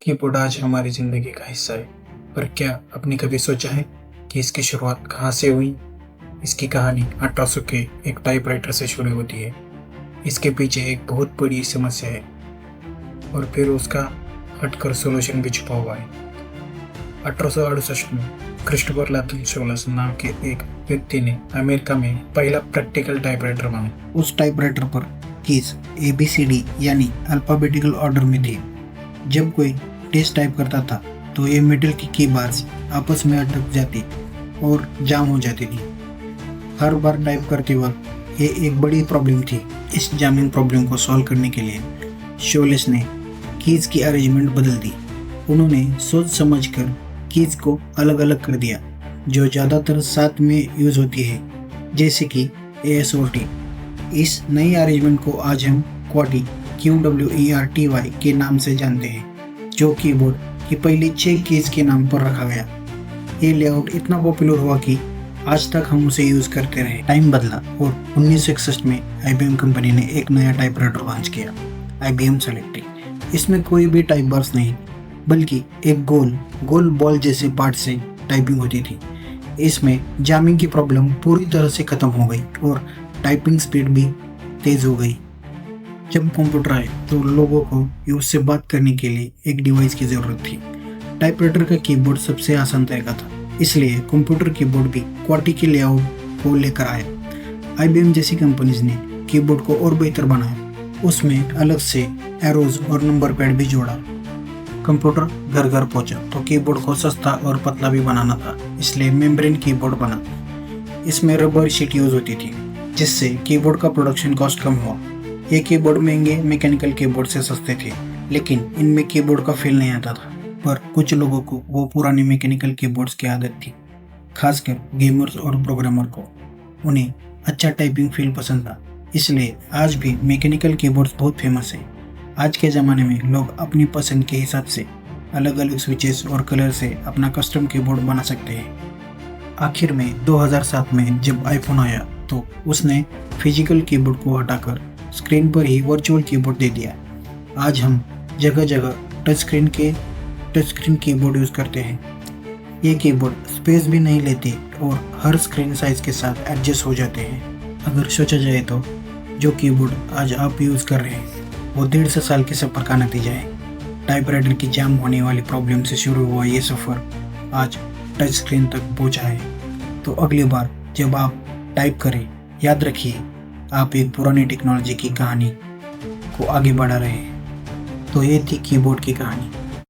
Keyboard आज हमारी जिंदगी का हिस्सा है। पर क्या आपने कभी सोचा है कि इसकी शुरुआत कहाँ से हुई? इसकी कहानी 1800 के एक टाइपराइटर से शुरू होती है। इसके पीछे एक बहुत बड़ी समस्या है और फिर उसका हटकर सॉल्यूशन भी छुपा हुआ है। 1868 में क्रिस्टोफर लाथम शोलस नाम के एक व्यक्ति ने अमेरिका में पहला प्रैक्टिकल टाइपराइटर बनाया। उस टाइपराइटर पर कीज ABCD यानी अल्फाबेटिकल ऑर्डर में थी। जब कोई टेक्स्ट टाइप करता था तो ये मेटल की कीबार्स आपस में अटक जाती और जाम हो जाती थी। हर बार टाइप करते वक्त ये एक बड़ी प्रॉब्लम थी। इस जामिंग प्रॉब्लम को सॉल्व करने के लिए शोलेस ने कीज की अरेंजमेंट बदल दी। उन्होंने सोच समझकर कीज को अलग अलग कर दिया जो ज़्यादातर साथ में यूज़ होती है, जैसे कि AS और T। इस नई अरेंजमेंट को आज हम क्वार्टी QWERTY के नाम से जानते हैं, जो कीबोर्ड की पहली 6 कीज के नाम पर रखा गया। ये लेआउट इतना पॉपुलर हुआ कि आज तक हम उसे यूज़ करते रहे। टाइम बदला और 1961 में IBM कंपनी ने एक नया टाइपराइटर लॉन्च किया, IBM सेलेक्ट्रिक। इसमें कोई भी टाइप बार्स नहीं, बल्कि एक गोल बॉल जैसे पार्ट से टाइपिंग होती थी। इसमें जामिंग की प्रॉब्लम पूरी तरह से ख़त्म हो गई और टाइपिंग स्पीड भी तेज़ हो गई। जब कंप्यूटर आए तो लोगों को उससे बात करने के लिए एक डिवाइस की ज़रूरत थी। टाइपराइटर का कीबोर्ड सबसे आसान तरीका था, इसलिए कंप्यूटर कीबोर्ड भी क्वार्टी के लेआउट को लेकर आया। IBM जैसी कंपनीज ने कीबोर्ड को और बेहतर बनाया। उसमें अलग से एरोज और नंबर पैड भी जोड़ा। कंप्यूटर घर घर पहुंचा तो कीबोर्ड को सस्ता और पतला भी बनाना था, इसलिए मेम्ब्रेन कीबोर्ड बना। इसमें रबर शीट यूज होती थी, जिससे कीबोर्ड का प्रोडक्शन कॉस्ट कम हुआ। ये कीबोर्ड महंगे मैकेनिकल कीबोर्ड से सस्ते थे, लेकिन इनमें कीबोर्ड का फील नहीं आता था। पर कुछ लोगों को वो पुराने मैकेनिकल कीबोर्ड्स की आदत थी, खासकर गेमर्स और प्रोग्रामर को। उन्हें अच्छा टाइपिंग फील पसंद था, इसलिए आज भी मैकेनिकल कीबोर्ड्स बहुत फेमस है। आज के ज़माने में लोग अपनी पसंद के हिसाब से अलग अलग स्विचेस और कलर से अपना कस्टम कीबोर्ड बना सकते हैं। आखिर में 2007 में जब आईफोन आया तो उसने फिजिकल कीबोर्ड को हटाकर स्क्रीन पर ही वर्चुअल कीबोर्ड दे दिया। आज हम जगह जगह टच स्क्रीन कीबोर्ड यूज़ करते हैं। ये कीबोर्ड स्पेस भी नहीं लेते और हर स्क्रीन साइज के साथ एडजस्ट हो जाते हैं। अगर सोचा जाए तो जो कीबोर्ड आज आप यूज़ कर रहे हैं वो 150 साल के सफ़र का नतीजा है। टाइपराइटर की जाम होने वाली प्रॉब्लम से शुरू हुआ ये सफ़र आज टच स्क्रीन तक पहुंचा है। तो अगली बार जब आप टाइप करें, याद रखिए आप एक पुरानी टेक्नोलॉजी की कहानी को आगे बढ़ा रहे हैं। तो ये थी कीबोर्ड की कहानी।